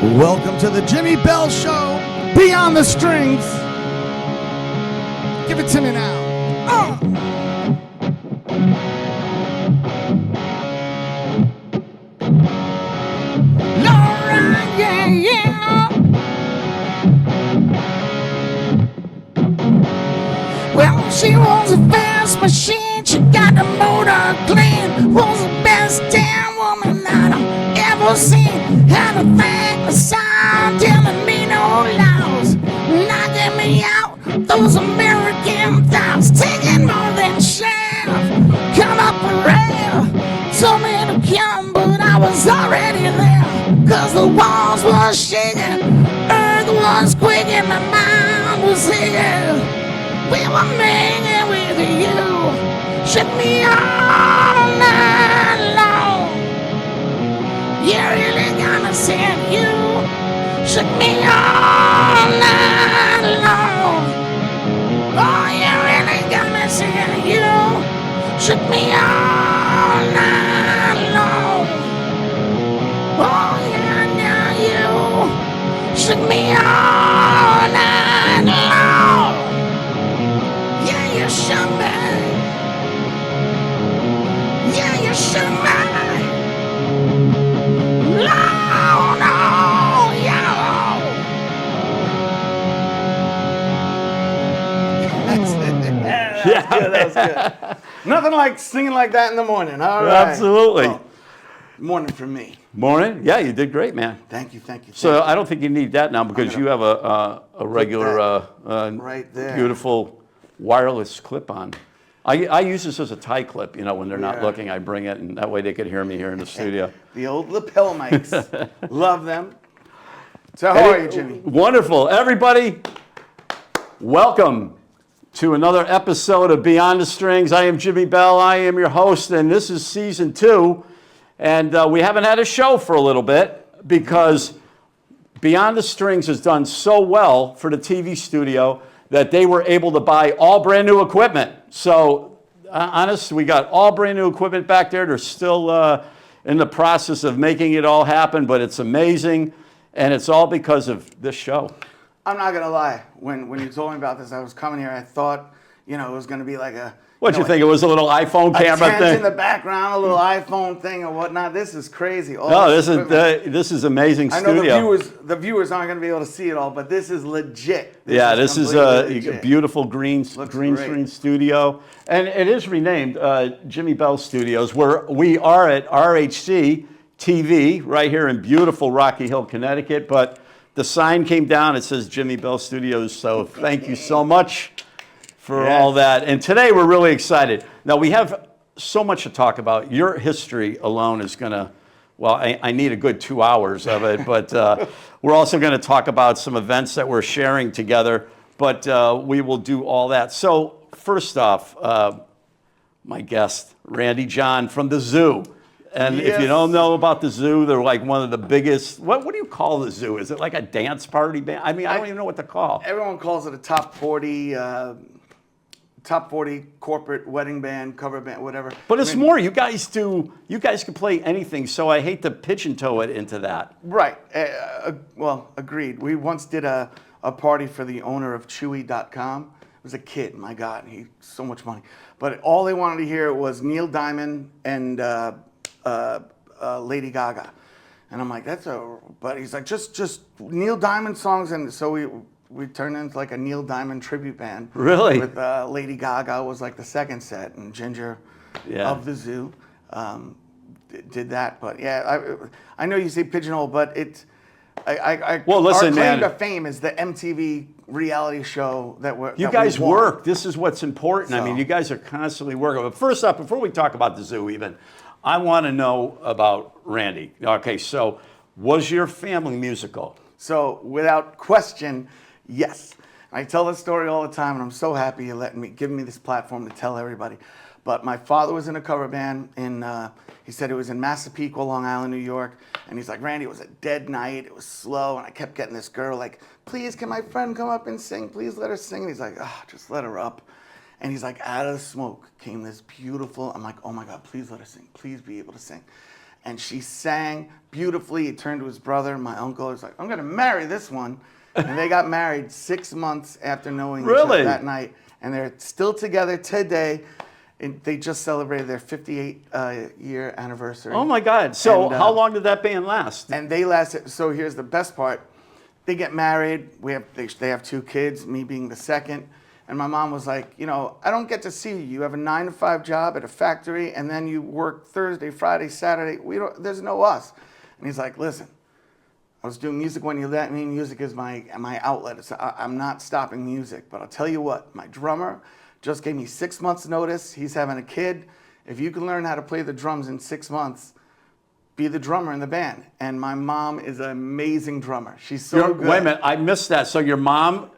Welcome to the Jimi Bell Show, Beyond the Strings. Give it to me now. Laura, yeah, yeah. Well, she was a fast machine. She got the motor clean. Was the best damn woman that I've ever seen. Had a thank the sound, telling me no lies, knocking me out. Those American thighs, taking more than shaft. Come up for rail, told me to come, but I was already there. Cause the walls were shaking, earth was quaking, my mind was here. We were making with you, shook me all night long. You really gonna send you, shook me all night long. Oh, you really gonna send you, shook me all night long. Oh, yeah, now you shook me all night long. Yeah, you shook me. Yeah, you shook me. Long, long, yeah. That's it. Yeah, that was good. Nothing like singing like that in the morning. All right. Absolutely. Well, morning for me. Morning. Yeah, you did great, man. Thank you, thank you. So I don't think you need that now because you have a regular, right there. beautiful wireless clip-on. I use this as a tie clip, you know, when they're not looking, I bring it, and that way they could hear me here in the studio. The old lapel mics. Love them. So how are you, Jimmy? Wonderful. Everybody, welcome to another episode of Beyond the Strings. I am Jimi Bell. I am your host, and this is season 2. And we haven't had a show for a little bit because Beyond the Strings has done so well for the TV studio that they were able to buy all brand new equipment. So, honest, we got all brand new equipment back there. They're still in the process of making it all happen, but it's amazing. And it's all because of this show. I'm not going to lie. When you told me about this, I was coming here. I thought, it was going to be like a... What'd you think? It was a little iPhone camera tent thing? in the background, a little iPhone thing or whatnot. This is crazy. No, this is amazing studio. I know the viewers aren't going to be able to see it all, but this is legit. This is a beautiful green screen studio. And it is renamed Jimi Bell Studios, where we are at RHCTV right here in beautiful Rocky Hill, Connecticut. But the sign came down, it says Jimi Bell Studios, so thank you so much for all that. And today we're really excited. Now we have so much to talk about. Your history alone is gonna, well, I need a good 2 hours of it, but we're also gonna talk about some events that we're sharing together, but we will do all that. So first off, my guest, Randall John from the zoo. And if you don't know about the zoo, they're like one of the biggest, what do you call the zoo? Is it like a dance party band? I mean, I don't even know what to call. Everyone calls it a top 40 corporate wedding band, cover band, whatever. But it's more, you guys can play anything, so I hate to pigeon-toe it into that. Right, well, agreed. We once did a party for the owner of Chewy.com. It was a kid, my God, he so much money. But all they wanted to hear was Neil Diamond and Lady Gaga. And I'm like, but he's like, just Neil Diamond songs. And so we turned into like a Neil Diamond tribute band. Really? With Lady Gaga was like the second set, and Ginger of the Zoo did that. But yeah, I know you say pigeonhole, but it's well, listen, our claim man, to fame is the MTV reality show that you guys work. This is what's important. So, I mean, you guys are constantly working. But first up, before we talk about the zoo, even I want to know about Randy. Okay, so was your family musical? So without question. Yes. I tell this story all the time, and I'm so happy you're giving me this platform to tell everybody. But my father was in a cover band he said it was in Massapequa, Long Island, New York. And he's like, Randy, it was a dead night. It was slow. And I kept getting this girl like, please, can my friend come up and sing? Please let her sing. And he's like, just let her up. And he's like, out of the smoke came this beautiful, I'm like, oh my God, please let her sing. Please be able to sing. and she sang beautifully. He turned to his brother, my uncle. He was like, I'm going to marry this one. And they got married 6 months after knowing each other that night. And they're still together today. And they just celebrated their 58-year anniversary. Oh, my God. So how long did that band last? And they lasted. So here's the best part. They get married. They have 2 kids, me being the second. And my mom was like, you know, I don't get to see you. You have a 9-to-5 job at a factory, and then you work Thursday, Friday, Saturday. There's no us. And he's like, listen, I was doing music when you let me. Music is my outlet. I'm not stopping music. But I'll tell you what, my drummer just gave me 6 months notice. He's having a kid. If you can learn how to play the drums in 6 months, be the drummer in the band. And my mom is an amazing drummer. She's so good. Wait a minute, I missed that. So your mom,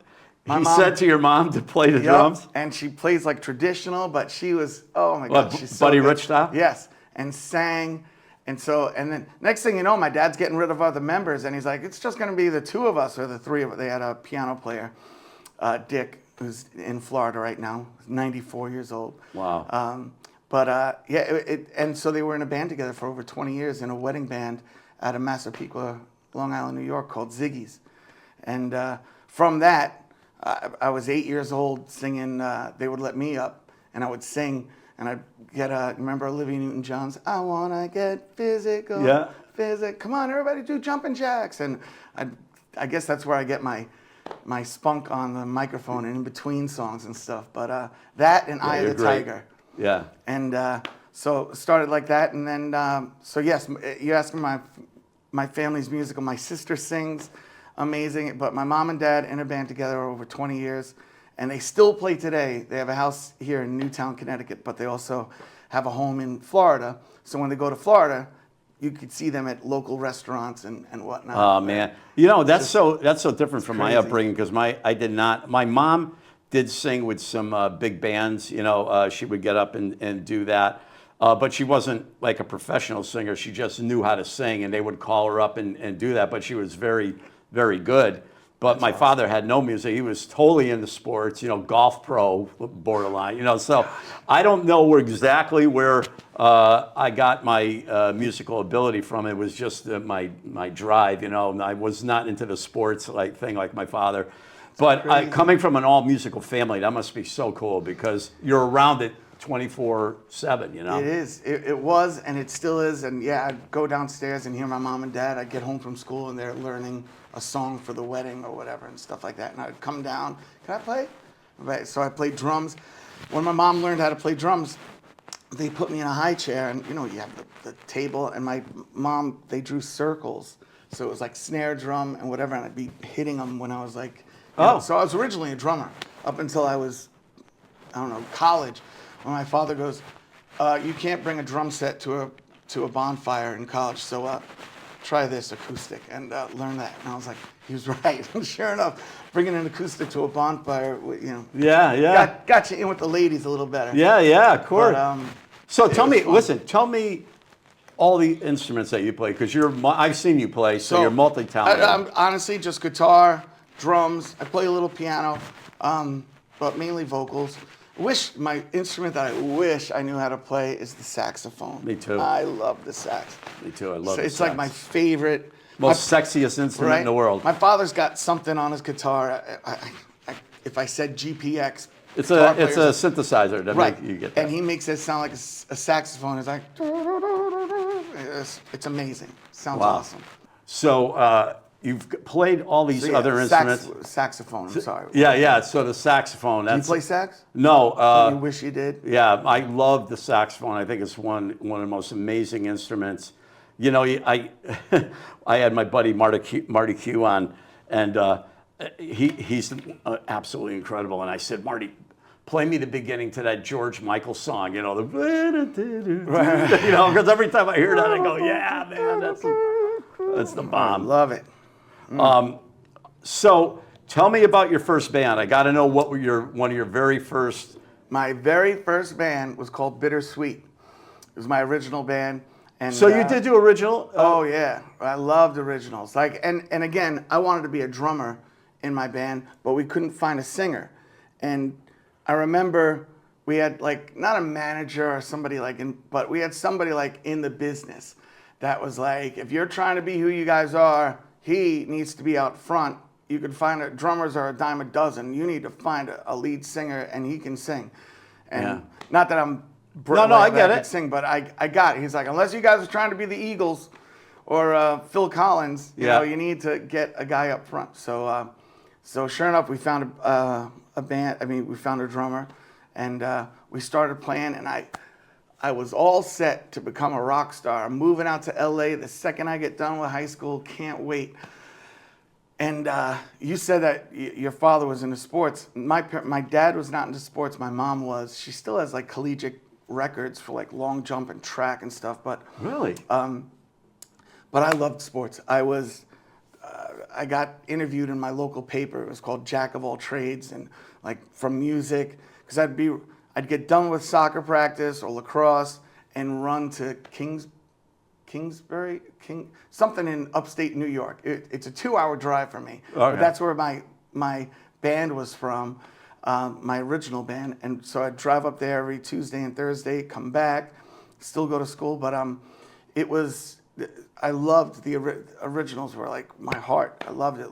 said to your mom to play the drums? And she plays like traditional, but she was, oh my God, she's so Buddy good. Rich style? Yes, and sang. And then next thing you know, my dad's getting rid of other members, and he's like, it's just going to be the 2 of us or the 3 of us. They had a piano player, Dick, who's in Florida right now, 94 years old. Wow. And so they were in a band together for over 20 years in a wedding band out of Massapequa, Long Island, New York, called Ziggy's. And from that, I was 8 years old singing. They would let me up, and I would sing. And I'd get remember Olivia Newton-John's, I wanna get physical, come on, everybody do jumping jacks. And I guess that's where I get my spunk on the microphone and in between songs and stuff. But that and Eye of the Tiger. Yeah. And so started like that. And then, so yes, you're asking my family's musical. My sister sings amazing, but my mom and dad in a band together over 20 years. And they still play today. They have a house here in Newtown, Connecticut, but they also have a home in Florida. So when they go to Florida, you could see them at local restaurants and whatnot. Oh man, you know that's so different from my upbringing because my mom did sing with some big bands. You know, she would get up and do that, but she wasn't like a professional singer. She just knew how to sing, and they would call her up and do that. But she was very, very good. But my father had no music. He was totally into sports, you know, golf pro, borderline, you know. So I don't know exactly where I got my musical ability from. It was just my drive, you know. I was not into the sports thing like my father. But coming from an all-musical family, that must be so cool because you're around it 24/7, you know? It is. It was, and it still is. And yeah, I'd go downstairs and hear my mom and dad. I'd get home from school and they're learning a song for the wedding or whatever and stuff like that. And I'd come down, can I play? Right. So I played drums. When my mom learned how to play drums, they put me in a high chair, and you know, you have the table, and my mom, they drew circles. So it was like snare drum and whatever, and I'd be hitting them when I was like, you know, so I was originally a drummer up until I was, I don't know, college. When my father goes, you can't bring a drum set to a bonfire in college, so try this acoustic and learn that. And I was like, he was right. And sure enough, bringing an acoustic to a bonfire, you know. Yeah. Got you in with the ladies a little better. Yeah, of course. But, so tell me all the instruments that you play, because I've seen you play, so you're multi-talented. I'm honestly just guitar, drums. I play a little piano, but mainly vocals. My instrument that I wish I knew how to play is the saxophone. Me too. I love the sax. Me too. I love it. It's like my favorite. Most sexiest instrument in the world. My father's got something on his guitar. If I said GPX, it's a synthesizer that makes you get that. And he makes it sound like a saxophone. It's like it's amazing. Sounds awesome. So you've played all these other instruments. Saxophone. I'm sorry. Yeah. So the saxophone. Do you play sax? No. You wish you did. Yeah, I love the saxophone. I think it's one of the most amazing instruments. You know, I had my buddy Marty Q on, and he's absolutely incredible. And I said, Marty, play me the beginning to that George Michael song. You know, you know, because every time I hear that, I go, yeah, man, that's the bomb. I love it. So tell me about your first band. I got to know what were one of your very first. My very first band was called Bittersweet. It was my original band. And, so you did do original? Oh yeah, I loved originals. Like, and again, I wanted to be a drummer in my band, but we couldn't find a singer. And I remember we had like not a manager or somebody but we had somebody like in the business that was like, if you're trying to be who you guys are, he needs to be out front. You can find drummers are a dime a dozen. You need to find a lead singer, and he can sing. And not that I'm I get it. sing, but I got it. He's like, unless you guys are trying to be the Eagles or Phil Collins, you know, you need to get a guy up front. So, so sure enough, we found a band. I mean, we found a drummer, and we started playing. And I was all set to become a rock star. I'm moving out to LA the second I get done with high school. Can't wait. And you said that your father was into sports. My dad was not into sports. My mom was. She still has like collegiate records for like long jump and track and stuff. But really, but I loved sports. I got interviewed in my local paper. It was called Jack of All Trades, and like from music, because I'd get done with soccer practice or lacrosse and run to Kingsbury, something in upstate New York. It's a 2-hour drive for me. Okay. But that's where my band was from, my original band. And so I'd drive up there every Tuesday and Thursday, come back, still go to school. But I loved the originals were like my heart. I loved it.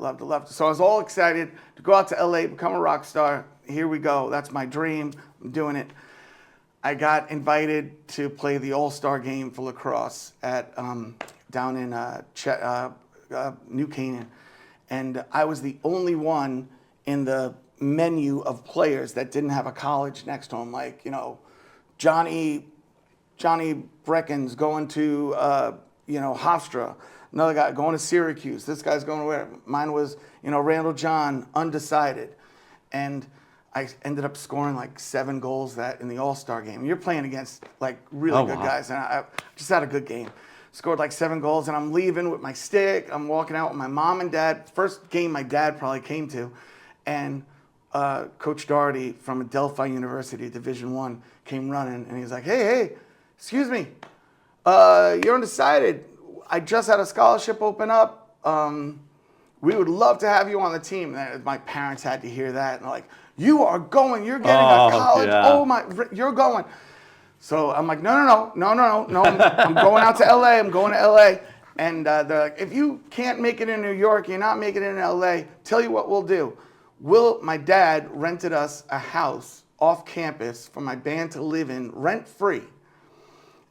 So I was all excited to go out to LA, become a rock star. Here we go. That's my dream. I'm doing it. I got invited to play the All-Star game for lacrosse at down in New Canaan, and I was the only one in the menu of players that didn't have a college next to him. Like, you know, Johnny Brecken's going to Hofstra. Another guy going to Syracuse. This guy's going to where? Mine was, Randall John, undecided, and I ended up scoring like 7 goals in the All-Star game. You're playing against like really good guys, and I just had a good game. Scored like 7 goals, and I'm leaving with my stick. I'm walking out with my mom and dad. First game my dad probably came to, and Coach Doherty from Adelphi University, Division I, came running, and he's like, hey, excuse me, you're undecided. I just had a scholarship open up. We would love to have you on the team. And my parents had to hear that, and they're like, you are going, you're getting a college, you're going. So I'm like, no, I'm going out to LA, I'm going to LA. And they're like, if you can't make it in New York, you're not making it in LA, tell you what we'll do. My dad rented us a house off campus for my band to live in, rent-free.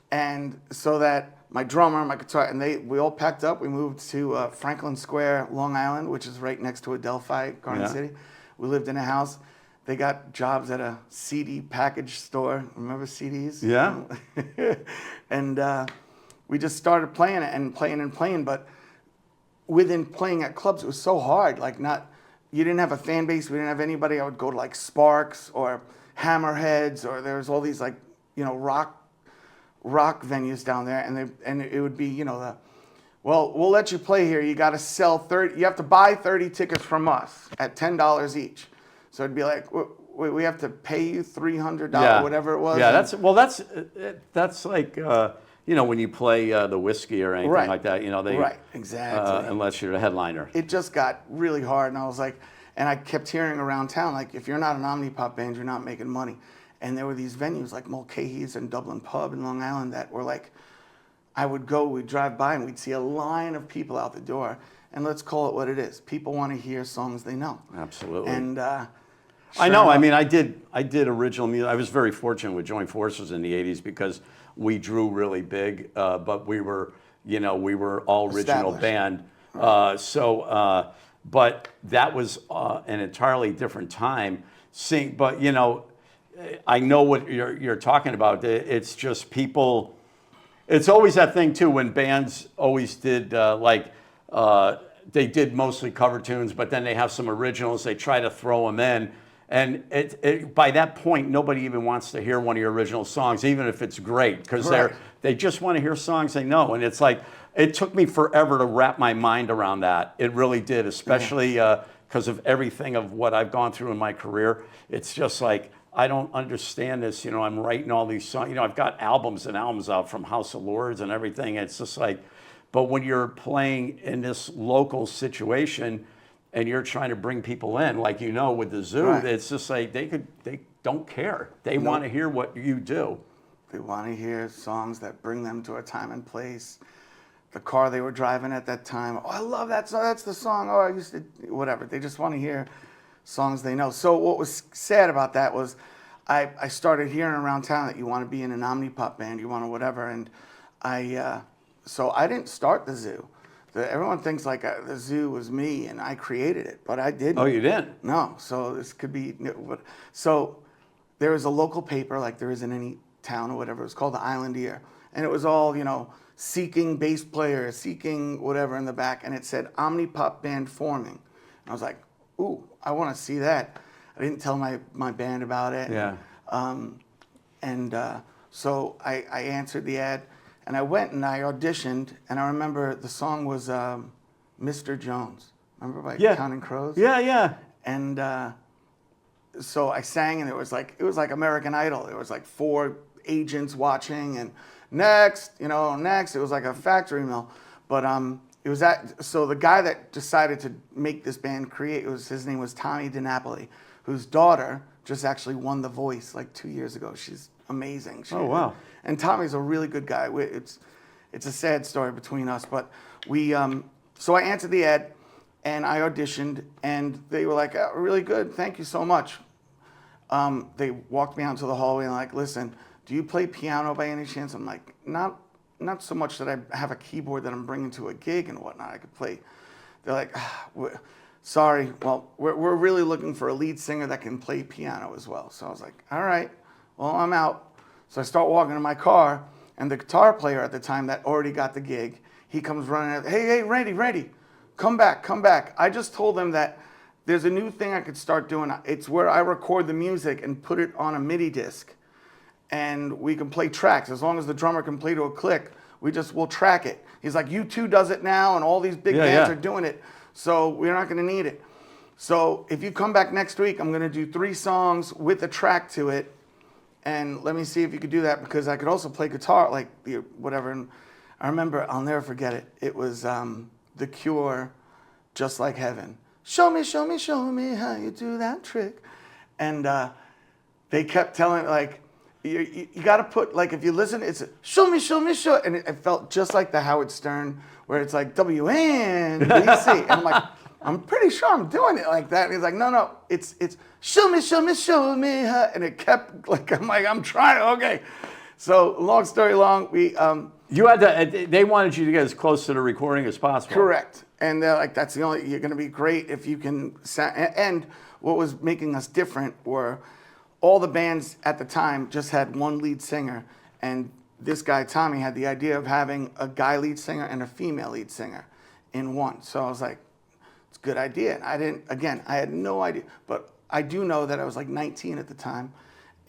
And so that my drummer, my guitar, and we all packed up. We moved to Franklin Square, Long Island, which is right next to Adelphi, Garden City. We lived in a house. They got jobs at a CD package store. Remember CDs? Yeah. And we just started playing it and playing. But within playing at clubs, it was so hard. Like you didn't have a fan base. We didn't have anybody. I would go to like Sparks or Hammerheads, or there was all these like rock venues down there, and it would be well, we'll let you play here. You got to sell 30. You have to buy 30 tickets from us at $10 each. So it'd be like, we have to pay you $300, whatever it was. Yeah, that's like when you play the Whiskey or anything like that. They exactly. Unless you're a headliner. It just got really hard, and I was like, and I kept hearing around town, like, if you're not an Omnipop band, you're not making money. And there were these venues like Mulcahy's and Dublin Pub in Long Island that were like, we'd drive by and we'd see a line of people out the door. And let's call it what it is. People want to hear songs they know. Absolutely. And I know. I mean, I did original music. I was very fortunate with Joint Forces in the '80s because we drew really big, but we were all original band. But that was an entirely different time. But I know what you're talking about. It's just people. It's always that thing too when bands always did they did mostly cover tunes, but then they have some originals. They try to throw them in, and by that point, nobody even wants to hear one of your original songs, even if it's great, because they just want to hear songs they know. And it's like it took me forever to wrap my mind around that. It really did, especially because of everything of what I've gone through in my career. It's just like, I don't understand this. I'm writing all these songs. I've got albums and albums out from House of Lords and everything. It's just like, but when you're playing in this local situation and you're trying to bring people in, like with the zoo, it's just like they don't care. They want to hear what you do. They want to hear songs that bring them to a time and place. the car they were driving at that time. Oh, I love that song. That's the song. Oh, I used to, whatever. They just want to hear songs they know. So what was sad about that was I started hearing around town that you want to be in an omnipop band, you want to whatever. And so I didn't start the zoo. Everyone thinks like the zoo was me and I created it, but I didn't. Oh, you didn't? No. So this could be, so there was a local paper like there is in any town or whatever. It was called the Island Ear. And it was all, seeking bass players, seeking whatever in the back. And it said Omnipop Band forming. And I was like, ooh, I want to see that. I didn't tell my band about it. Yeah. So I answered the ad. And I went and I auditioned. And I remember the song was Mr. Jones. Remember by Counting Crows? Yeah, yeah. And so I sang, and it was like American Idol. There was like 4 agents watching, and next. It was like a factory mill. But it was so the guy that decided to make this band his name was Tommy DiNapoli, whose daughter just actually won The Voice like 2 years ago. She's amazing. Oh, wow. And Tommy's a really good guy. It's a sad story between us, but so I answered the ad. And I auditioned, and they were like, oh, really good, thank you so much. They walked me out to the hallway and like, listen, do you play piano by any chance? I'm like, not so much that I have a keyboard that I'm bringing to a gig and whatnot. I could play. They're like, sorry, well, we're really looking for a lead singer that can play piano as well. So I was like, all right, well, I'm out. So I start walking to my car, and the guitar player at the time that already got the gig, he comes running out, hey, Randy. Come back. I just told them that there's a new thing I could start doing. It's where I record the music and put it on a MIDI disc. And we can play tracks. As long as the drummer can play to a click, we'll track it. He's like, U2 does it now, and all these big bands are doing it. So we're not going to need it. So if you come back next week, I'm going to do 3 songs with a track to it. And let me see if you could do that, because I could also play guitar, like whatever. And I remember, I'll never forget it. It was The Cure, Just Like Heaven. Show me how you do that trick. And they kept telling, like, you got to put, like, if you listen, it's show me. And it felt just like the Howard Stern, where it's like WNBC. And I'm like, I'm pretty sure I'm doing it like that. And he's like, no, it's show me. And it kept, like, I'm like, I'm trying, okay. So long story long, You had to. They wanted you to get as close to the recording as possible. Correct. And they're like, you're going to be great if you can. And what was making us different were all the bands at the time just had one lead singer. And this guy, Tommy, had the idea of having a guy lead singer and a female lead singer in one. So I was like, it's a good idea. And I had no idea. But I do know that I was like 19 at the time.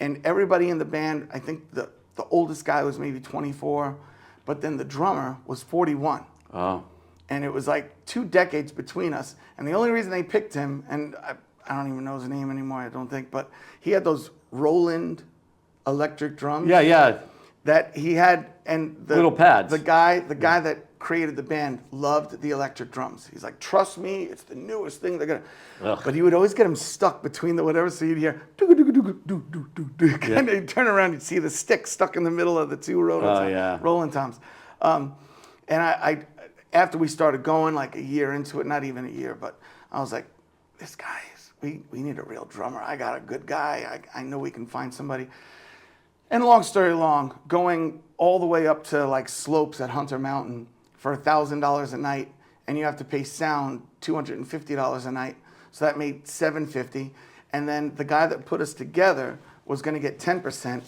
And everybody in the band, I think the oldest guy was maybe 24. But then the drummer was 41. Oh. And it was like 2 decades between us. And the only reason they picked him, and I don't even know his name anymore, I don't think, but he had those Roland electric drums. Yeah. That he had, and the little pads. The guy that created the band loved the electric drums. He's like, trust me, it's the newest thing they're gonna. Ugh. But he would always get him stuck between the whatever, so you'd hear and they'd turn around, you'd see the stick stuck in the middle of the 2 Roland Toms. And I after we started going, like a year into it, not even a year, but I was like, this guy we need a real drummer. I got a good guy. I know we can find somebody. And long story long, going all the way up to like slopes at Hunter Mountain for $1,000 a night, and you have to pay sound $250 a night. So that made $750. And then the guy that put us together was going to get 10%.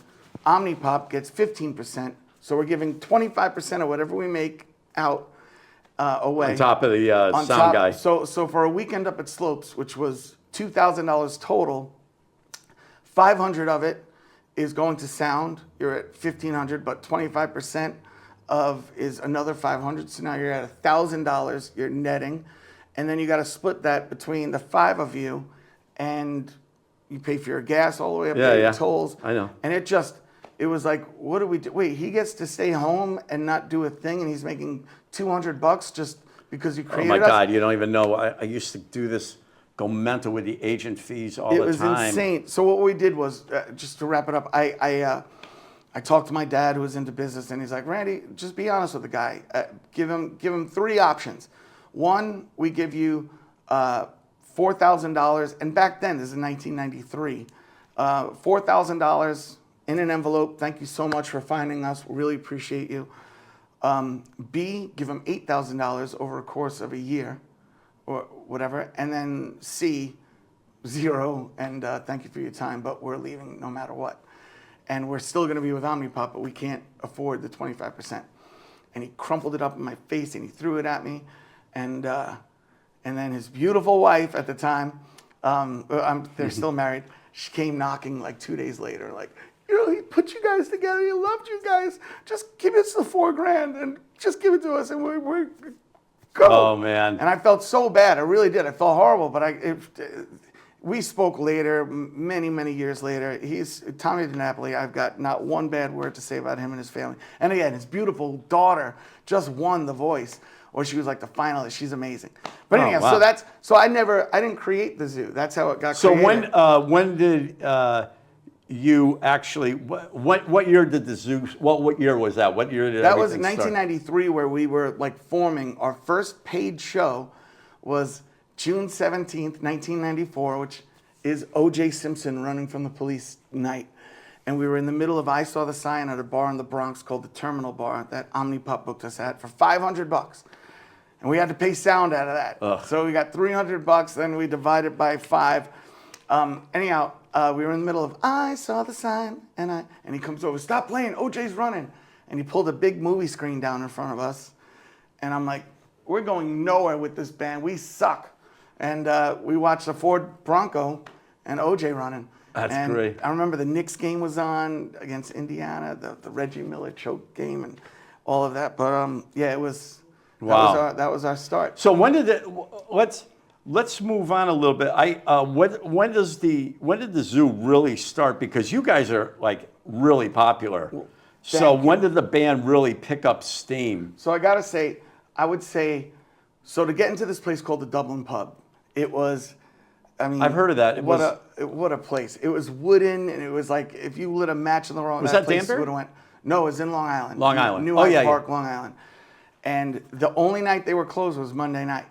Omnipop gets 15%. So we're giving 25% of whatever we make out away. On top of the sound guy. So for a weekend up at Slopes, which was $2,000 total, 500 of it is going to sound. You're at 1,500, but 25% is another 500. So now you're at $1,000. You're netting, and then you got to split that between the 5 of you, and you pay for your gas all the way up there, your tolls. I know. And it was like, what do we do? Wait, he gets to stay home and not do a thing, and he's making $200 just because you created us? Oh my God, you don't even know. I used to do this, go mental with the agent fees all the time. It was insane. So what we did was, just to wrap it up, I talked to my dad who was into business, and he's like, Randy, just be honest with the guy. Give him 3 options. One, we give you $4,000, and back then, this is 1993, $4,000 in an envelope. Thank you so much for finding us. We really appreciate you. B, give him $8,000 over a course of a year or whatever. And then C, 0, and thank you for your time, but we're leaving no matter what. And we're still going to be with Omnipop, but we can't afford the 25%. And he crumpled it up in my face, and he threw it at me. And then his beautiful wife at the time, they're still married, she came knocking like 2 days later, like, he put you guys together, he loved you guys, just give us the $4,000 and just give it to us, and we're go. Oh, man. And I felt so bad, I really did. I felt horrible, but we spoke later, many years later. He's Tommy DiNapoli. I've got not one bad word to say about him and his family. And again, his beautiful daughter just won The Voice, or she was like the finalist. She's amazing. But anyhow, wow. so I didn't create the zoo. That's how it got created. So when did you actually? What year did the zoo? What year was that? What year did that was everything 1993, where we were like forming. Our first paid show was June 17th, 1994, which is O.J. Simpson running from the police night. And we were in the middle of I Saw the Sign at a bar in the Bronx called the Terminal Bar that Omnipop booked us at for $500. And we had to pay sound out of that. Ugh. So we got $300, then we divided by 5. Anyhow, we were in the middle of I Saw the Sign, and he comes over, stop playing, O.J.'s running. And he pulled a big movie screen down in front of us. And I'm like, we're going nowhere with this band. We suck. And we watched the Ford Bronco and O.J. running. That's great. I remember the Knicks game was on against Indiana, the Reggie Miller choke game and all of that. But yeah, it was. Wow. That was our start. So when did it? Let's move on a little bit. When did the zoo really start? Because you guys are like really popular. So when did the band really pick up steam? So I gotta say, I would say, so to get into this place called the Dublin Pub, it was. I mean, I've heard of that. What a place! It was wooden, and it was like if you lit a match in the wrong. Was that place Danbury? would have went. No, it was in Long Island. Long Island. New Hyde Park, Long Island. And the only night they were closed was Monday night.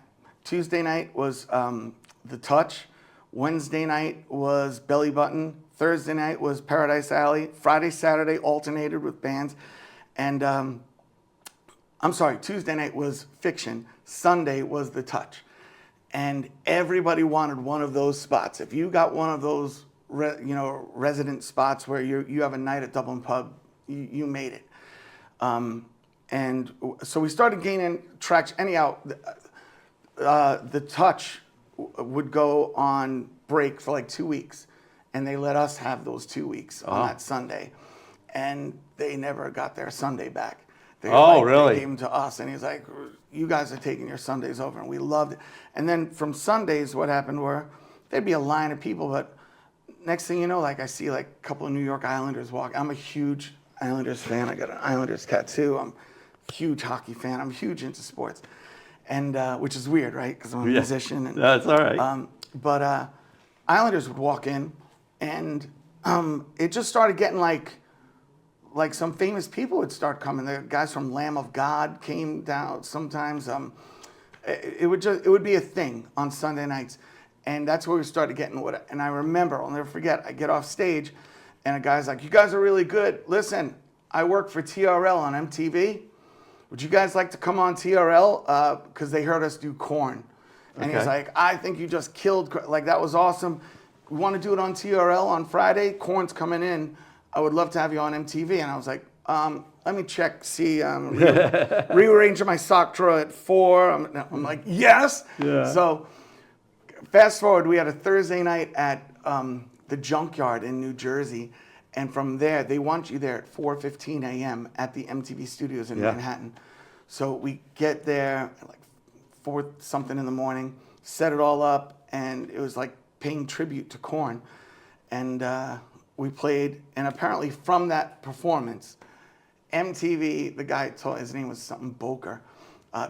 Tuesday night was The Touch. Wednesday night was Belly Button. Thursday night was Paradise Alley. Friday, Saturday alternated with bands. And I'm sorry, Tuesday night was Fiction. Sunday was The Touch. And everybody wanted one of those spots. If you got one of those resident spots where you have a night at Dublin Pub, you made it. And so we started gaining traction. Anyhow, The Touch would go on break for like 2 weeks. And they let us have those 2 weeks on that Sunday. And they never got their Sunday back. Really? They gave them to us. And he's like, you guys are taking your Sundays over. And we loved it. And then from Sundays, what happened were there'd be a line of people. But next thing you know, like I see like a couple of New York Islanders walk. I'm a huge Islanders fan. I got an Islanders tattoo. I'm a huge hockey fan. I'm huge into sports. And which is weird, right? Because I'm a musician. And, that's all right. But Islanders would walk in, and it just started getting like some famous people would start coming. The guys from Lamb of God came down sometimes. It would be a thing on Sunday nights, and that's where we started getting with it. And I remember, I'll never forget, I get off stage, and a guy's like, "You guys are really good. Listen, I work for TRL on MTV. Would you guys like to come on TRL? Because they heard us do Korn." And he's like, "I think you just killed. Like that was awesome. We want to do it on TRL on Friday. Korn's coming in. I would love to have you on MTV." And I was like, let me check, see, rearranging my sock drawer at 4. I'm like, yes. Yeah. So fast forward, we had a Thursday night at the Junkyard in New Jersey. And from there, they want you there at 4:15 a.m. at the MTV studios in Manhattan. So we get there at like 4-something in the morning, set it all up, and it was like paying tribute to Korn. And we played, and apparently from that performance, MTV, the guy told, his name was something Boker,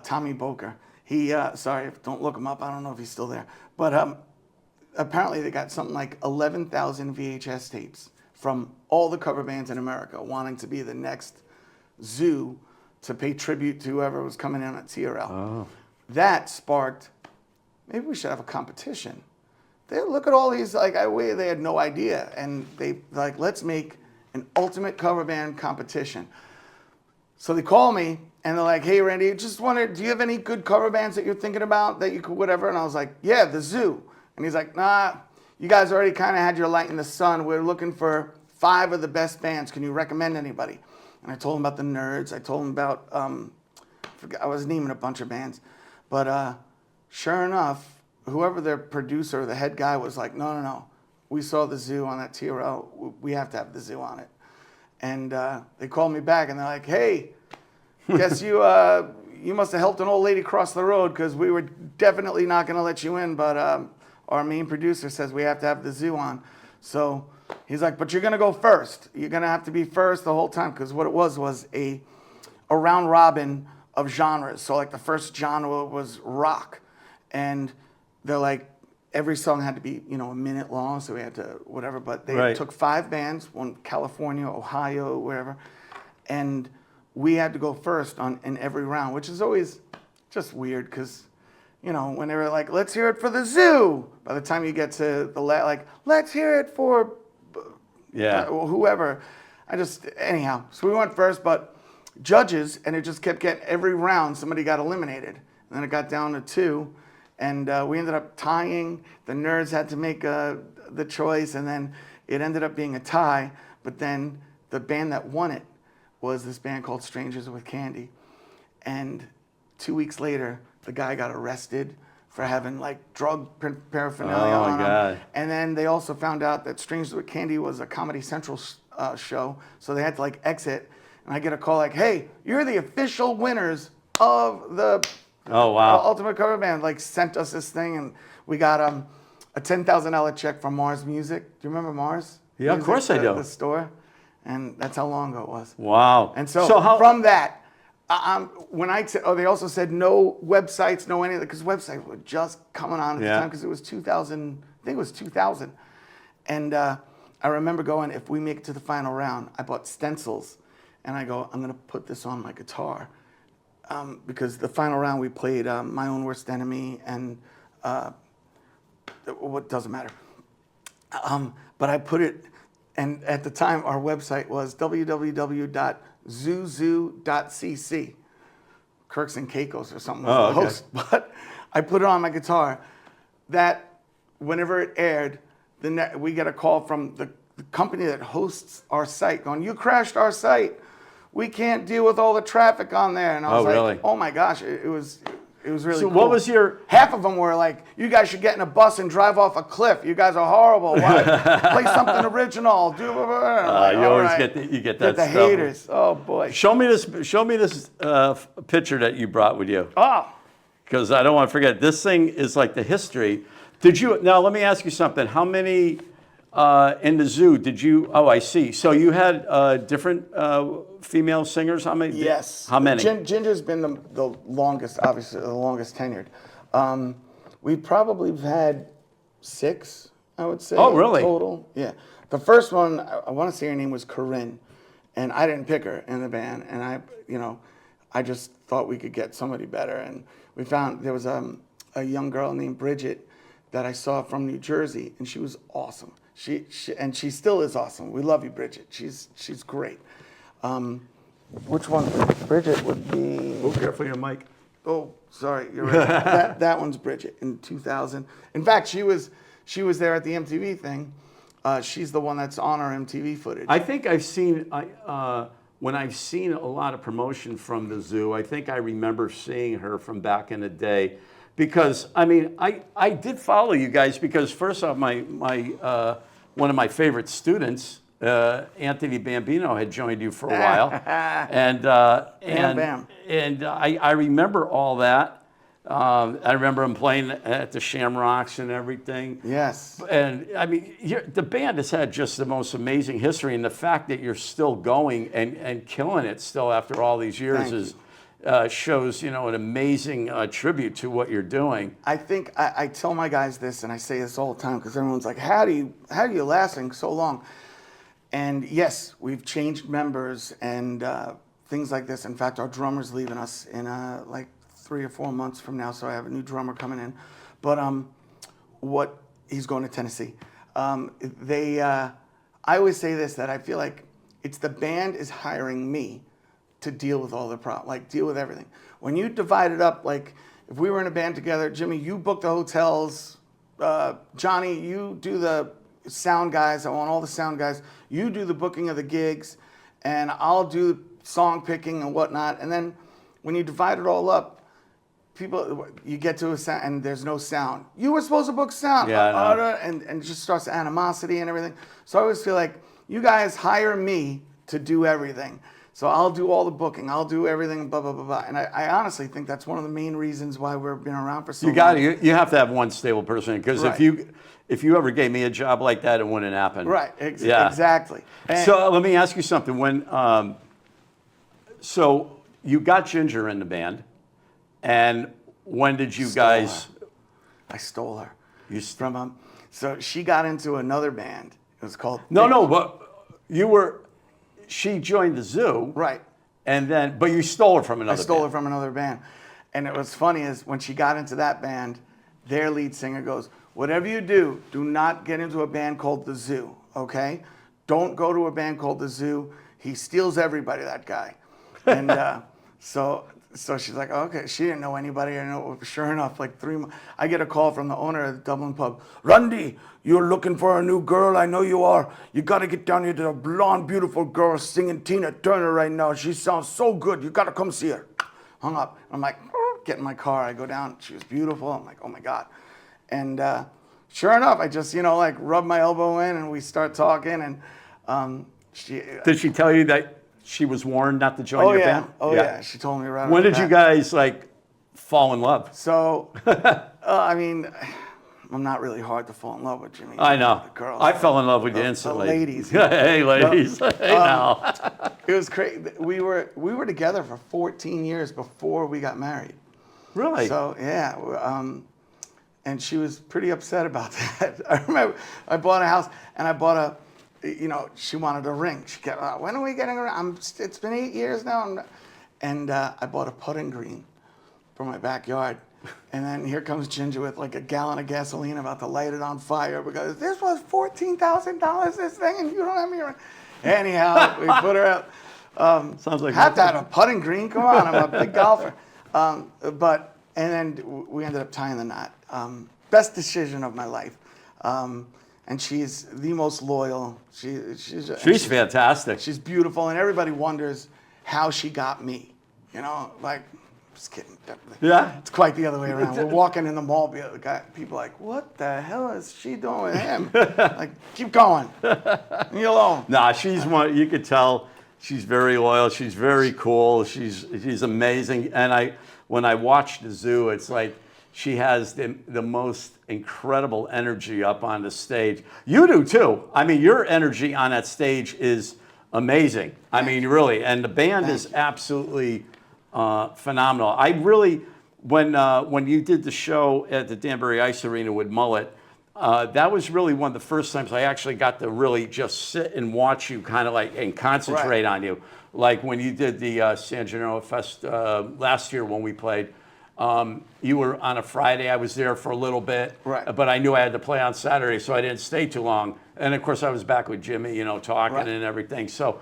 Tommy Boker. He, sorry, don't look him up. I don't know if he's still there. But apparently they got something like 11,000 VHS tapes from all the cover bands in America wanting to be the next Zoo to pay tribute to whoever was coming in at TRL. Oh. That sparked, maybe we should have a competition. They look at all these, like, they had no idea. And they, like, let's make an ultimate cover band competition. So they call me, and they're like, hey, Randy, just wondered, do you have any good cover bands that you're thinking about that you could whatever? And I was like, yeah, the Zoo. And he's like, nah, you guys already kind of had your light in the sun. We're looking for 5 of the best bands. Can you recommend anybody? And I told him about the Nerds. I told him about, I was naming a bunch of bands. But sure enough, whoever their producer, the head guy, was like, no. We saw the Zoo on that TRL. We have to have the Zoo on it. And they called me back, and they're like, hey, guess you must have helped an old lady cross the road, because we were definitely not going to let you in, but our main producer says we have to have the Zoo on. So he's like, but you're going to go first. You're going to have to be first the whole time, because what it was a round robin of genres. So like the first genre was rock, and they're like, every song had to be, a minute long, so we had to whatever. But they took 5 bands, one California, Ohio, wherever, and we had to go first in every round, which is always just weird, because, when they were like, let's hear it for the Zoo, by the time you get to the like, let's hear it for whoever. Anyhow, so we went first, but judges, and it just kept getting, every round somebody got eliminated, and then it got down to 2. And we ended up tying. The Nerds had to make the choice, and then it ended up being a tie. But then the band that won it was this band called Strangers with Candy. And 2 weeks later, the guy got arrested for having like drug paraphernalia on him. And then they also found out that Strangers with Candy was a Comedy Central show, so they had to like exit. And I get a call like, hey, you're the official winners of the Ultimate Cover Band. Like, sent us this thing, and we got a $10,000 check from Mars Music. Do you remember Mars? Yeah, Music, of course I do. The store, and that's how long ago it was. Wow. And so from that, they also said no websites, no anything, because websites were just coming on at the time, because it was 2000. I think it was 2000, and I remember going, if we make it to the final round, I bought stencils, and I go, I'm gonna put this on my guitar. Because the final round we played My Own Worst Enemy and what doesn't matter. But I put it, and at the time our website was www.zoozoo.cc. Kirks and Caicos or something was the host. But I put it on my guitar. That whenever it aired, we get a call from the company that hosts our site going, you crashed our site. We can't deal with all the traffic on there. And I was like, really? Oh my gosh, it was really cool. What was your... Half of them were like, you guys should get in a bus and drive off a cliff. You guys are horrible. Why? Play something original. You always get that the stuff. Haters. Oh boy. Show me this picture that you brought with you. Oh. Because I don't want to forget. This thing is like the history. Now let me ask you something. How many in the Zoo did you... Oh, I see. So you had different female singers? How many? Yes. How many? Ginger's been the longest, obviously, the longest tenured. We probably have had 6, I would say. Oh, really? Total. Yeah. The first one, I want to say her name was Corinne, and I didn't pick her in the band, and I just thought we could get somebody better, and we found there was a young girl named Bridget that I saw from New Jersey, and she was awesome. She still is awesome. We love you, Bridget. She's great. Which one? Bridget would be... Oh, careful your mic. Oh, sorry, you're right. that one's Bridget in 2000. In fact, she was there at the MTV thing. She's the one that's on our MTV footage. I think I've seen when I've seen a lot of promotion from the Zoo. I think I remember seeing her from back in the day, because I mean I did follow you guys, because first off, my one of my favorite students, Anthony Bambino, had joined you for a while, and I remember all that. I remember him playing at the Shamrocks and everything. Yes. And I mean, the band has had just the most amazing history, and the fact that you're still going and killing it still after all these years shows, an amazing tribute to what you're doing. I think I tell my guys this, and I say this all the time, because everyone's like, how do you lasting so long? And yes, we've changed members and things like this. In fact, our drummer's leaving us in like 3 or 4 months from now, so I have a new drummer coming in. But he's going to Tennessee. I always say this, that I feel like it's the band is hiring me to deal with all the problems, like deal with everything. When you divide it up, like if we were in a band together, Jimmy, you book the hotels, Johnny, you do the sound guys, I want all the sound guys, you do the booking of the gigs, and I'll do song picking and whatnot. And then when you divide it all up, you get to a sound and there's no sound. You were supposed to book sound. Yeah, and it just starts animosity and everything. So I always feel like you guys hire me to do everything. So I'll do all the booking. I'll do everything, blah, blah, blah, blah. And I honestly think that's one of the main reasons why we've been around for so long. You have to have one stable person, because Right. if you ever gave me a job like that, it wouldn't happen. Right, exactly. And So let me ask you something. So you got Ginger in the band, and when did you guys? I stole her. So she got into another band. It was called. But she joined the Zoo. Right. But you stole her from another band. I stole her from another band. And it was funny is when she got into that band, their lead singer goes, whatever you do, do not get into a band called the Zoo, okay? Don't go to a band called the Zoo. He steals everybody, that guy. And so she's like, okay. She didn't know anybody. Sure enough, like 3 months, I get a call from the owner of the Dublin pub. Randy, you're looking for a new girl? I know you are. You got to get down here to a blonde, beautiful girl singing Tina Turner right now. She sounds so good. You got to come see her. Hung up. I'm like, get in my car. I go down. She was beautiful. I'm like, oh my God. And sure enough, I just, like rub my elbow in and we start talking. And Did she tell you that she was warned not to join your band? Oh yeah. She told me right. When did you guys fall in love? So, I mean, I'm not really hard to fall in love with, Jimmy. I know. The girls. I fell in love with you instantly. The ladies. Hey, ladies. Hey, now. It was crazy. We were together for 14 years before we got married. Really? So yeah. And she was pretty upset about that. I remember I bought a house and I bought she wanted a ring. She kept, when are we getting a ring? It's been 8 years now. And I bought a putting green for my backyard. And then here comes Ginger with like a gallon of gasoline about to light it on fire because this was $14,000, this thing, and you don't have me around. Anyhow, we put her out. Sounds like have to have a putting green. Come on, I'm a big golfer. And then we ended up tying the knot. Best decision of my life. And she's the most loyal. She's fantastic. She's beautiful, and everybody wonders how she got me. Just kidding. Yeah. It's quite the other way around. We're walking in the mall, people are like, what the hell is she doing with him? Like, keep going. Leave me alone. Nah, she's one, you could tell she's very loyal. She's very cool. She's amazing. And when I watch the Zoo, it's like she has the most incredible energy up on the stage. You do too. I mean, your energy on that stage is amazing. I mean, really. And the band is absolutely phenomenal. I really, when you did the show at the Danbury Ice Arena with Mullet, that was really one of the first times I actually got to really just sit and watch you kind of and concentrate on you. Like when you did the San Gennaro Fest last year when we played. You were on a Friday. I was there for a little bit, but I knew I had to play on Saturday, so I didn't stay too long. And of course, I was back with Jimmy, talking and everything. So,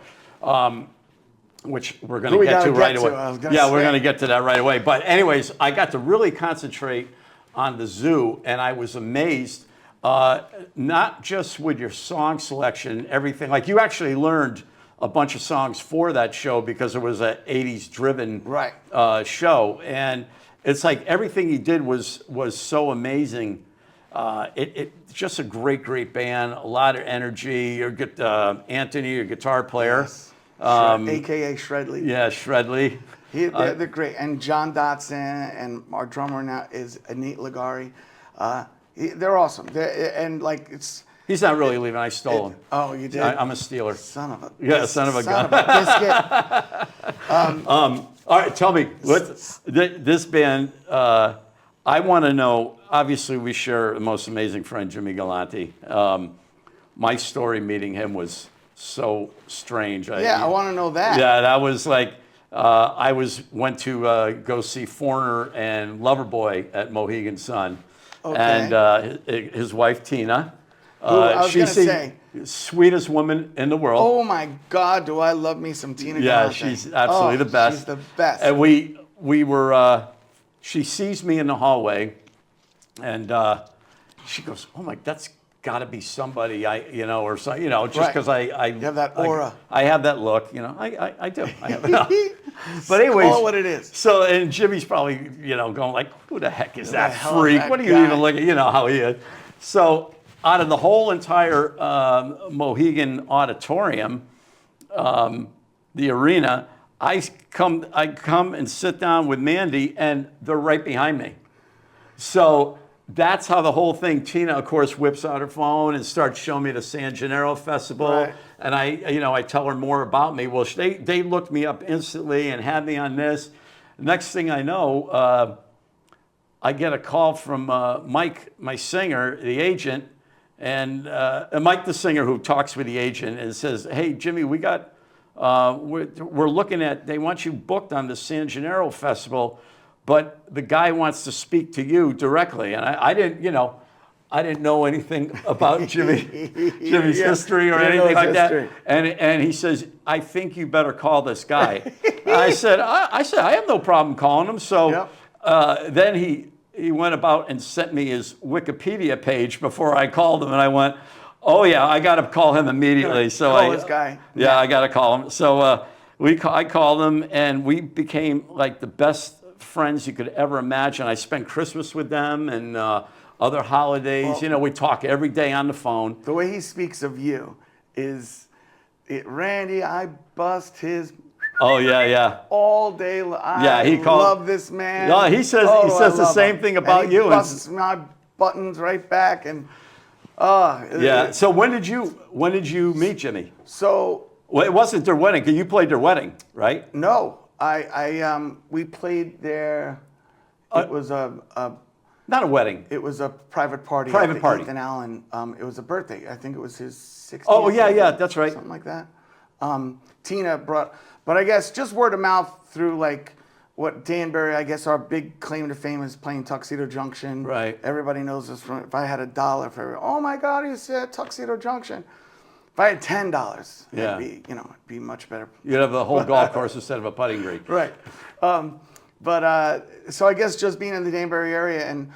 which we're going to get to right away. We're going to get to that right away. But anyways, I got to really concentrate on the Zoo, and I was amazed, not just with your song selection and everything. Like you actually learned a bunch of songs for that show because it was an 80s driven show. And it's like everything you did was so amazing. It's just a great band, a lot of energy. You get Anthony, your guitar player. Yes. AKA Shredley. Yeah, Shredley. They're great. And John Dotson and our drummer now is Nate Ligari. They're awesome. He's not really leaving. I stole him. Oh, you did? I'm a stealer. Son of a gun. Biscuit. All right, tell me, this band, I want to know, obviously we share the most amazing friend, Jimmy Galante. My story meeting him was so strange. I want to know that. Yeah, that was like, went to go see Foreigner and Loverboy at Mohegan Sun. Okay. And his wife, Tina. I was she's gonna the say, sweetest woman in the world. oh my God, do I love me some Tina Yeah, Galante. she's absolutely the best. She's the best. And we were, she sees me in the hallway, and she goes, "Oh my, that's got to be somebody or so, just because I you have that aura. I have that look, I do. I have it. But anyways, call it what it is. So, and Jimmy's probably, going like, who the heck is that hell is freak? that What do you guy? even look at? You know how he is. So, out of the whole entire Mohegan auditorium, the arena, I come and sit down with Mandy, and they're right behind me. So that's how the whole thing. Tina, of course, whips out her phone and starts showing me the San Gennaro Festival, Right. and I tell her more about me. Well, they looked me up instantly and had me on this. Next thing I know, I get a call from Mike, my singer, the agent, and Mike, the singer, who talks with the agent and says, "Hey, Jimmy, we got, we're looking at, they want you booked on the San Gennaro Festival, but the guy wants to speak to you directly." And I didn't know anything about Jimmy's history or anything like that. And he says, "I think you better call this guy." I said, I have no problem calling him. So then he went about and sent me his Wikipedia page before I called him, and I went, "Oh yeah, I got to call him immediately." So call this guy. Yeah, I got to call him. So I called him, and we became like the best friends you could ever imagine. I spent Christmas with them and other holidays. We talk every day on the phone. The way he speaks of you is, Randy, I bust his Oh yeah. all day. He called. Love this man. No, he says the same thing about and you. He busts my buttons right back, and So when did you meet Jimmy? So well, it wasn't their wedding, because you played their wedding, right? no, we played there. It was not a wedding. It was a private party. Private at party. Ethan Allen. It was a birthday. I think it was his 60th. Oh yeah, that's right. Something like that. Tina brought, but I guess just word of mouth through like what Danbury, I guess our big claim to fame is playing Tuxedo Junction. Right. Everybody knows us from, if I had $1 for, oh my God, he's at Tuxedo Junction. If I had $10, it'd be much better. You'd have the whole golf course instead of a putting green. Right. So I guess just being in the Danbury area, and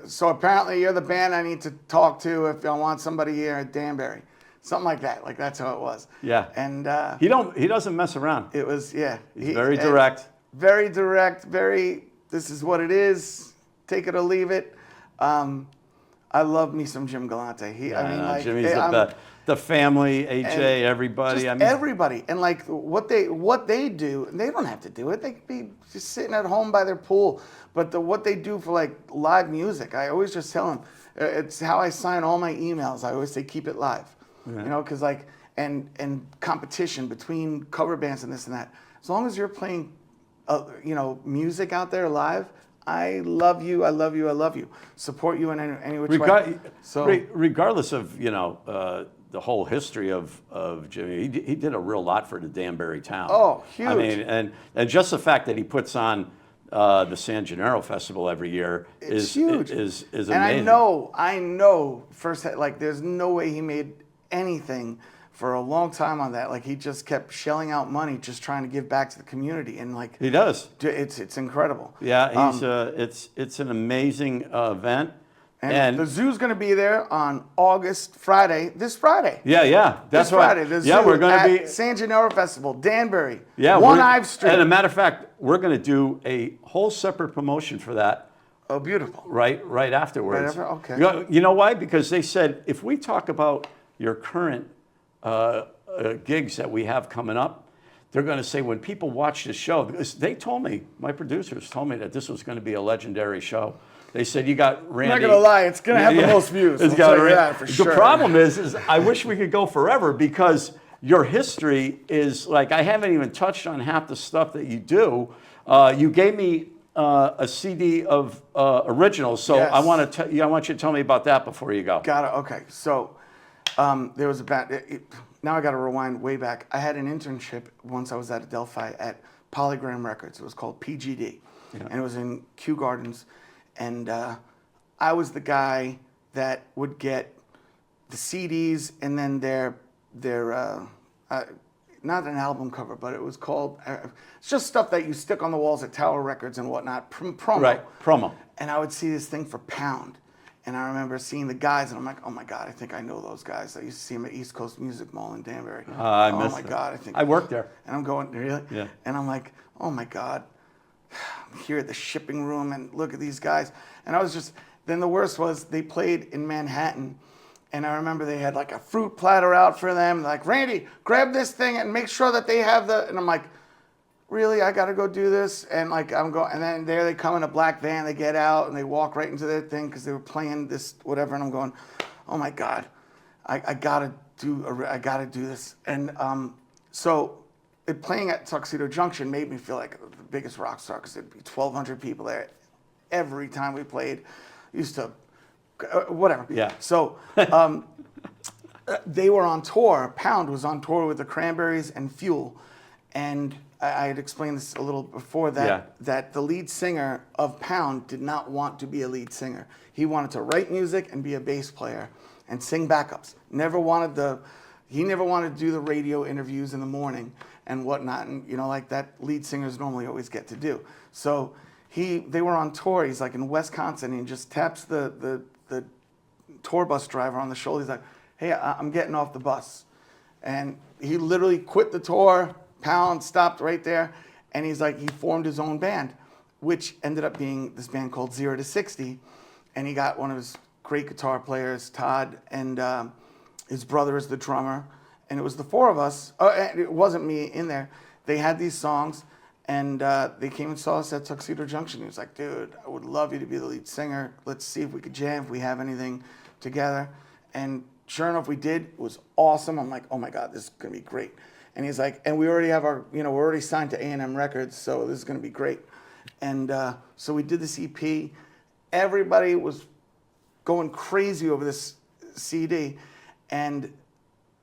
so apparently you're the band I need to talk to if I want somebody here at Danbury. Something like that. Like that's how it was. Yeah. And he doesn't mess around. it was, yeah. He's very direct. Very direct, this is what it is, take it or leave it. I love me some Jim Galante. Jimmy's the best. The family, AJ, everybody. Everybody. And like what they do, they don't have to do it. They could be just sitting at home by their pool. But what they do for like live music, I always just tell them, it's how I sign all my emails. I always say, keep it live. Yeah. Because like, and competition between cover bands and this and that. As long as you're playing, music out there live, I love you. I love you. I love you. Support you in any which way. So regardless of the whole history of Jimmy, he did a real lot for the Danbury town. Oh, huge! I mean, and just the fact that he puts on the San Gennaro Festival every year is huge. Is amazing. And I know firsthand, like there's no way he made anything for a long time on that. Like he just kept shelling out money, just trying to give back to the community, and like he does. It's incredible. Yeah, it's an amazing event. And the zoo's going to be there on this Friday. Yeah, that's right. Friday, the zoo we're going to be San Gennaro Festival, Danbury. Yeah, 1 Ives Street. And a matter of fact, we're going to do a whole separate promotion for that. Oh, beautiful. Right afterwards. Okay. You know why? Because they said if we talk about your current gigs that we have coming up, they're going to say when people watch this show, because they told me, my producers told me that this was going to be a legendary show. They said you got Randy. I'm not gonna lie, it's gonna have the most views. It's got that for sure. The problem is I wish we could go forever, because your history is like, I haven't even touched on half the stuff that you do. You gave me a CD of originals, so Yes. I want you to tell me about that before you go. Got it. Okay, so there was a band. Now I got to rewind way back. I had an internship once I was at Adelphi at Polygram Records. It was called PGD, and it was in Kew Gardens. And I was the guy that would get the CDs and then their not an album cover, but it was called, it's just stuff that you stick on the walls at Tower Records and whatnot, promo. Right, promo. And I would see this thing for £1. And I remember seeing the guys, and I'm like, oh my God, I think I know those guys. I used to see them at East Coast Music Mall in Danbury. I oh missed my it. God, I think. I worked there. And I'm going, really? Yeah. And I'm like, oh my God, I'm here at the shipping room, and look at these guys. And I was just, then the worst was they played in Manhattan. And I remember they had like a fruit platter out for them. Like, Randy, grab this thing and make sure that they have the, and I'm like, really, I got to go do this? And like, I'm going, and then there they come in a black van, they get out and they walk right into their thing because they were playing this, whatever. And I'm going, oh my God, I got to do this. And so playing at Tuxedo Junction made me feel like the biggest rock star because there'd be 1,200 people there every time we played. Used to, whatever. Yeah. So they were on tour. Pound was on tour with the Cranberries and Fuel. And I had explained this a little before that the lead singer of Pound did not want to be a lead singer. He wanted to write music and be a bass player and sing backups. He never wanted to do the radio interviews in the morning and whatnot. And like that lead singers normally always get to do. So they were on tour. He's like in Wisconsin, and he just taps the tour bus driver on the shoulder. He's like, hey, I'm getting off the bus. And he literally quit the tour. Pound stopped right there. And he's like, he formed his own band, which ended up being this band called 0 to 60. And he got one of his great guitar players, Todd, and his brother is the drummer. And it was the four of us. It wasn't me in there. They had these songs. And they came and saw us at Tuxedo Junction. He was like, dude, I would love you to be the lead singer. Let's see if we could jam, if we have anything together. And sure enough, we did. It was awesome. I'm like, oh my God, this is going to be great. And he's like, and we already have we're already signed to A&M Records, so this is going to be great. And so we did this EP. Everybody was going crazy over this CD. And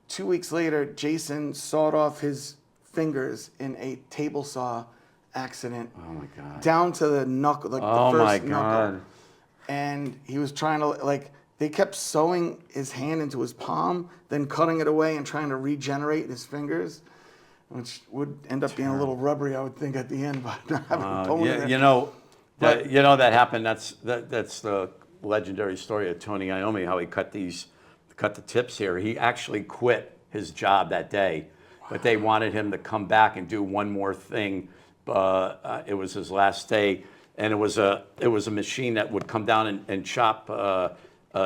2 weeks later, Jason sawed off his fingers in a table saw accident. Oh my God. Down to the knuckle, like oh the my first God. knuckle. And he was trying to, they kept sewing his hand into his palm, then cutting it away and trying to regenerate his fingers, which would end up being a little rubbery, I would think, at the end, but not having a bone in it. That happened. That's the legendary story of Tony Iommi, how he cut the tips here. He actually quit his job that day. But they wanted him to come back and do one more thing. It was his last day, and it was a machine that would come down and chop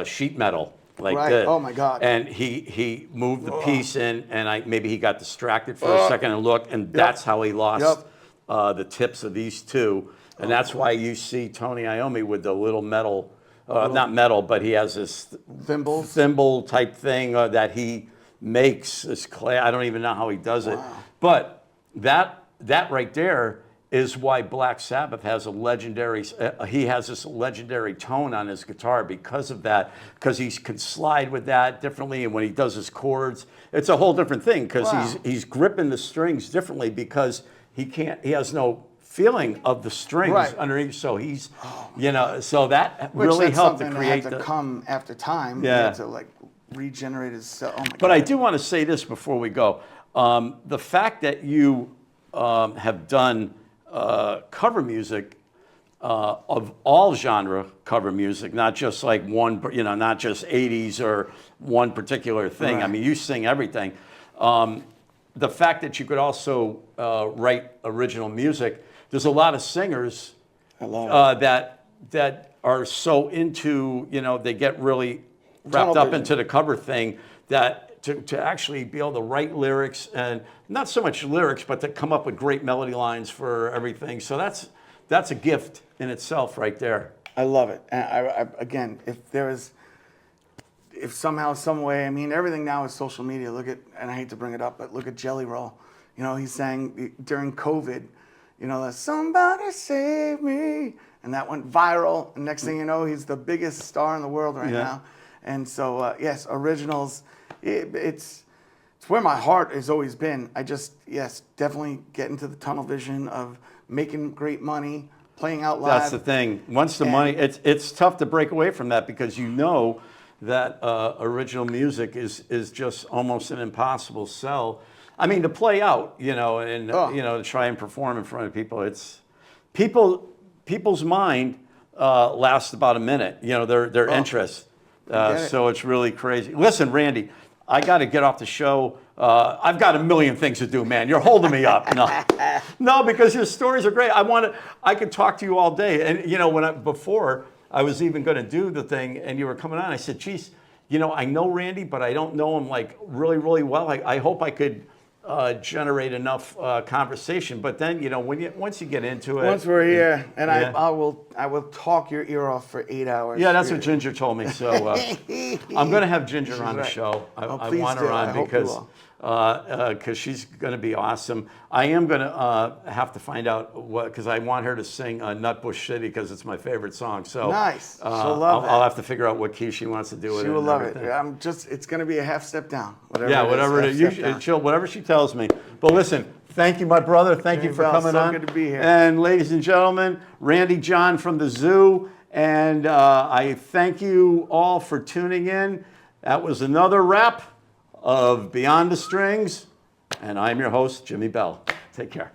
sheet metal like this. Oh my God! And he moved the piece in, and maybe he got distracted for a second and looked, and that's how he lost the tips of these two. And that's why you see Tony Iommi with the little metal, not metal, but he has this thimble type thing that he makes this clay. I don't even know how he does it. But that right there is why Black Sabbath has a legendary, he has this legendary tone on his guitar because of that, because he can slide with that differently, and when he does his chords, it's a whole different thing because he's gripping the strings differently because he has no feeling of the strings underneath, so he's, so that really helped to create had to come after time. Yeah. He had to regenerate his cell. Oh my God. But I do want to say this before we go. The fact that you have done cover music of all genre cover music, not just like one, not just 80s or one particular thing. Right. I mean, you sing everything. The fact that you could also write original music, there's a lot of singers that are so into, they get really wrapped up into the cover thing that to actually be able to write lyrics, and not so much lyrics, but to come up with great melody lines for everything. So that's a gift in itself right there. I love it. And I again, if somehow, some way, I mean, everything now is social media. Look at, and I hate to bring it up, but look at Jelly Roll. He sang during COVID, somebody save me. And that went viral. And next thing you know, he's the biggest star in the world right now. And so, yes, originals, it's where my heart has always been. I just, yes, definitely get into the tunnel vision of making great money, playing out live. That's the thing. Once the money, it's tough to break away from that because you know that original music is just almost an impossible sell. I mean, to play out, you know, and you know, to try and perform in front of people, it's people's mind lasts about a minute. You know, their interest. So it's really crazy. Listen, Randy, I got to get off the show. I've got a million things to do, man. You're holding me up. No, because your stories are great. I could talk to you all day. And you know, before I was even going to do the thing, and you were coming on, I said, "Geez, you know, I know Randy, but I don't know him like really, really well. I hope I could generate enough conversation." But then, you know, once you get into it, once we're here, and yeah. I will talk your ear off for 8 hours. Yeah, that's what Ginger told me. So I'm going to have Ginger on the show. I want her on because she's going to be awesome. I am going to have to find out because I want her to sing Nutbush City because it's my favorite song. So nice. She'll love it. I'll have to figure out what key she wants to do with it. She will love it. It's going to be a half step down. Whatever whatever she tells me. But listen, thank you, my brother. Thank you for coming on. So good to be here. And ladies and gentlemen, Randy John from the Zoo. And I thank you all for tuning in. That was another wrap of Beyond the Strings. And I'm your host, Jimi Bell. Take care.